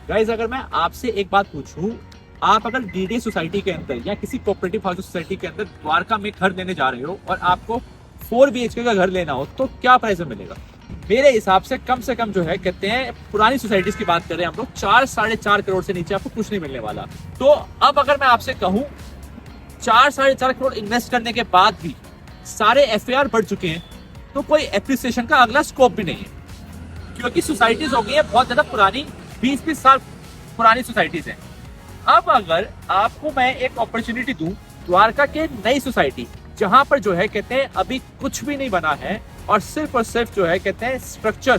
Guys अगर मैं आपसे एक बात पूछूं, आप अगर डीडी सोसाइटी के अंदर या किसी कोऑपरेटिव हाउसिंग सोसाइटी के अंदर द्वारका में घर लेने जा रहे हो और आपको 4 BHK का घर लेना हो तो क्या प्राइस में मिलेगा? मेरे हिसाब से कम जो है कहते हैं, पुरानी सोसाइटीज की बात कर रहे हैं हम लोग, 4-4.5 करोड़ से नीचे आपको कुछ नहीं मिलने वाला। तो अब अगर मैं आपसे कहूं 4-4.5 करोड़ इन्वेस्ट करने के बाद भी सारे FAR बढ़ चुके हैं तो कोई एप्रिसिएशन का अगला स्कोप भी नहीं है, क्योंकि सोसाइटीज हो गई है बहुत ज्यादा पुरानी, 20-20 साल पुरानी सोसाइटीज हैं। अब अगर आपको मैं एक अपॉर्चुनिटी दूं द्वारका के नई सोसाइटी, जहां पर जो है कहते हैं अभी कुछ भी नहीं बना है और सिर्फ जो है कहते हैं स्ट्रक्चर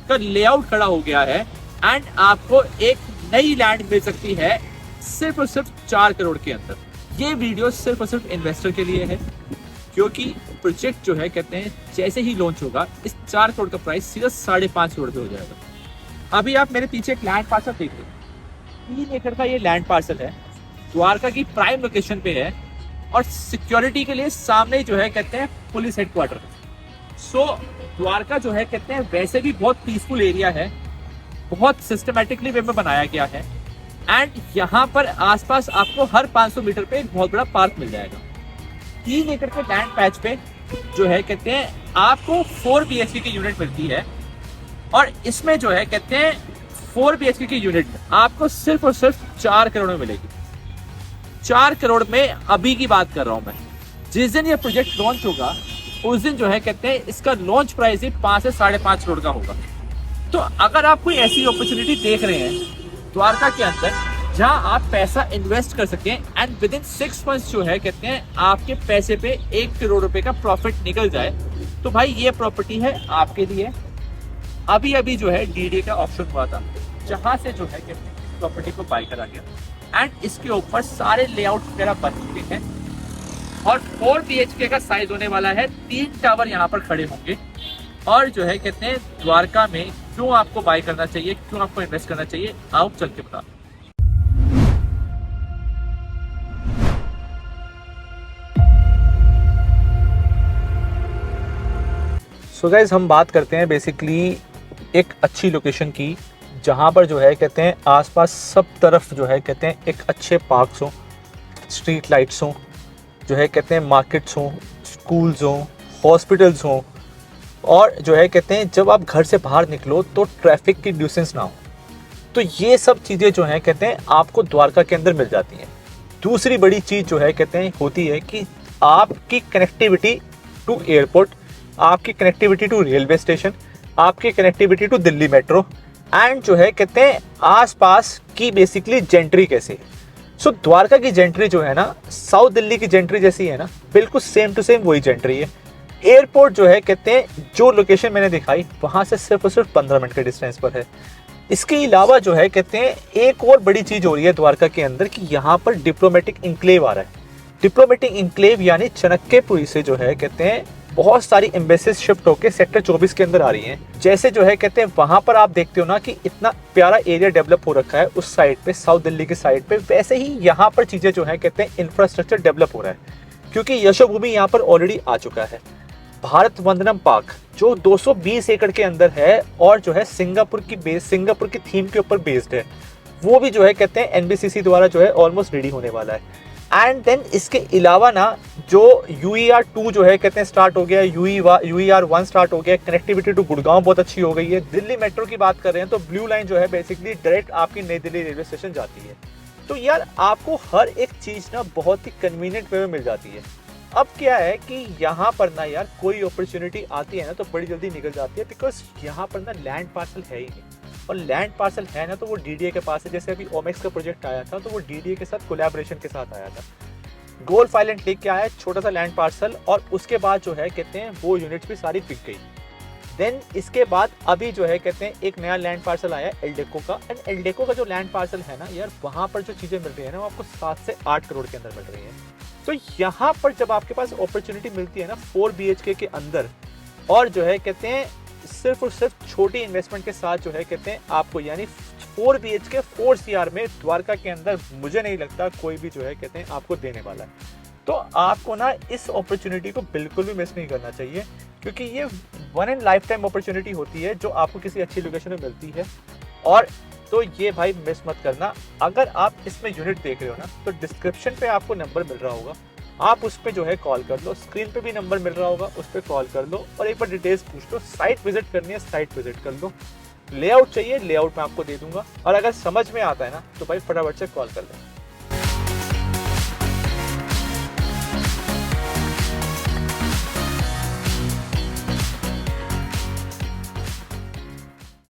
का लेआउट खड़ा हो गया है, एंड आपको एक नई लैंड मिल सकती है सिर्फ और सिर्फ 4 करोड़ के अंदर। ये वीडियो सिर्फ और सिर्फ इन्वेस्टर के लिए है, क्योंकि प्रोजेक्ट जो है कहते हैं जैसे ही लॉन्च होगा इस 4 करोड़ का प्राइस सीधा 5.5 करोड़ पे हो जाएगा। अभी आप मेरे पीछे एक लैंड पार्सल देख लो, 3 एकड़ का ये लैंड पार्सल है, द्वारका की प्राइम लोकेशन पे है और सिक्योरिटी के लिए सामने जो है कहते हैं पुलिस हेडक्वार्टर। सो द्वारका जो है कहते हैं वैसे भी बहुत पीसफुल एरिया है, बहुत सिस्टमेटिकली वे में बनाया गया है, एंड यहाँ पर आसपास आपको हर 500 मीटर पे एक बहुत बड़ा पार्क मिल जाएगा। 3 एकड़ के लैंड पैच पे जो है कहते हैं आपको 4 BHK की यूनिट मिलती है, और इसमें जो है कहते हैं 4 BHK की यूनिट आपको सिर्फ और सिर्फ 4 करोड़ में मिलेगी। 4 करोड़ में अभी की बात कर रहा हूं मैं। जिस दिन ये प्रोजेक्ट लॉन्च होगा उस दिन जो है कहते हैं इसका लॉन्च प्राइस ही 5 से 5.5 करोड़ का होगा। तो अगर आप कोई ऐसी अपॉर्चुनिटी देख रहे हैं द्वारका के अंदर जहां आप पैसा इन्वेस्ट कर सकें एंड विद इन 6 मंथ्स जो है कहते हैं आपके पैसे पे 1 करोड़ रुपए का प्रॉफिट निकल जाए, तो भाई ये प्रॉपर्टी है आपके लिए। अभी अभी जो है डीडी का ऑप्शन हुआ था, जहां से जो है कहते हैं प्रॉपर्टी को बाय करा गया, एंड इसके ऊपर सारे लेआउट वगैरह बन चुके हैं और 4 BHK का साइज होने वाला है। 3 टावर यहाँ पर खड़े होंगे, और जो है कहते हैं द्वारका में क्यों आपको बाय करना चाहिए, क्यों आपको इन्वेस्ट करना चाहिए, आओ चल के बता। सो गाइज हम बात करते हैं बेसिकली एक अच्छी लोकेशन की, जहाँ पर जो है कहते हैं आसपास सब तरफ जो है कहते हैं एक अच्छे पार्क्स हों, स्ट्रीट लाइट्स हों, जो है कहते हैं मार्केट्स हों, स्कूल्स हों, हॉस्पिटल्स हों, और जो है कहते हैं जब आप घर से बाहर निकलो तो ट्रैफिक की न्यूसेंस ना हो। तो ये सब चीज़ें जो हैं कहते हैं आपको द्वारका के अंदर मिल जाती हैं। दूसरी बड़ी चीज़ जो है कहते हैं होती है कि आपकी कनेक्टिविटी टू एयरपोर्ट, आपकी कनेक्टिविटी टू रेलवे स्टेशन, आपकी connectivity to Delhi metro, and जो है कहते हैं आसपास की बेसिकली जेंट्री कैसे है। सो द्वारका की जेंट्री जो है ना साउथ दिल्ली की जेंट्री जैसी है ना, बिल्कुल सेम टू सेम वही जेंट्री है। एयरपोर्ट जो है कहते हैं जो लोकेशन मैंने दिखाई वहां से सिर्फ और सिर्फ 15 मिनट के डिस्टेंस पर है। इसके अलावा जो है कहते हैं एक और बड़ी चीज हो रही है द्वारका के अंदर कि यहाँ पर डिप्लोमेटिक इंक्लेव आ रहा है। डिप्लोमेटिक इंक्लेव यानी चाणक्यपुरी से जो है कहते हैं बहुत सारी एम्बेसीज शिफ्ट होकर सेक्टर 24 के अंदर आ रही हैं। जैसे जो है कहते हैं वहां पर आप देखते हो ना कि इतना प्यारा एरिया डेवलप हो रखा है उस साइड पे, साउथ दिल्ली की साइड पे, वैसे ही यहाँ पर चीजें जो है कहते हैं इंफ्रास्ट्रक्चर डेवलप हो रहा है, क्योंकि यशोभूमि यहाँ पर ऑलरेडी आ चुका है। भारत वंदनम पार्क जो 220 एकड़ के अंदर है और जो है सिंगापुर की थीम के ऊपर बेस्ड है, वो भी जो है कहते हैं एनबीसीसी द्वारा जो है ऑलमोस्ट रेडी होने वाला है। एंड देन इसके अलावा ना जो UER2 जो है कहते हैं स्टार्ट हो गया, UER1 स्टार्ट हो गया, कनेक्टिविटी टू गुड़गांव बहुत अच्छी हो गई है। दिल्ली मेट्रो की बात कर रहे हैं तो ब्लू लाइन जो है बेसिकली डायरेक्ट आपकी नई दिल्ली रेलवे स्टेशन जाती है। तो यार आपको हर एक चीज ना बहुत ही कन्वीनियंट वे में मिल जाती है। अब क्या है कि यहाँ पर ना यार कोई अपॉर्चुनिटी आती है ना तो बड़ी जल्दी निकल जाती है, बिकॉज यहाँ पर ना लैंड पार्सल है ही नहीं, और लैंड पार्सल है ना तो वो डीडीए के पास है। जैसे अभी ओमेक्स का प्रोजेक्ट आया था तो वो डीडीए के साथ कोलैबोरेशन के साथ आया था। गोल्फ आइलैंड लेक आया छोटा सा लैंड पार्सल, और उसके बाद जो है कहते हैं वो यूनिट्स भी सारी बिक गई। देन इसके बाद अभी जो है कहते हैं एक नया लैंड पार्सल आया एल्डेको का, एंड एल्डेको का जो लैंड पार्सल है ना यार वहाँ पर जो चीज़ें मिल रही है ना वो आपको 7 से 8 करोड़ के अंदर मिल रही है। तो यहाँ पर जब आपके पास अपॉर्चुनिटी मिलती है ना 4 BHK के अंदर, और जो है कहते हैं सिर्फ और सिर्फ छोटी इन्वेस्टमेंट के साथ जो है कहते हैं आपको, यानी 4 BHK 4 CR में द्वारका के अंदर मुझे नहीं लगता कोई भी जो है कहते हैं आपको देने वाला है। तो आपको ना इस अपॉर्चुनिटी को बिल्कुल भी मिस नहीं करना चाहिए, क्योंकि ये one in life time opportunity होती है जो आपको किसी अच्छी लोकेशन में मिलती है। और तो ये भाई मिस मत करना। अगर आप इसमें यूनिट देख रहे हो ना, तो डिस्क्रिप्शन पे आपको नंबर मिल रहा होगा, आप उस पर जो है कॉल कर लो। स्क्रीन पे भी नंबर मिल रहा होगा, उस पर कॉल कर लो और एक बार डिटेल्स पूछ लो। साइट विजिट करनी है, साइट विजिट कर लो। लेआउट चाहिए, लेआउट मैं आपको दे दूंगा। और अगर समझ में आता है ना, तो भाई फटाफट से कॉल कर लें।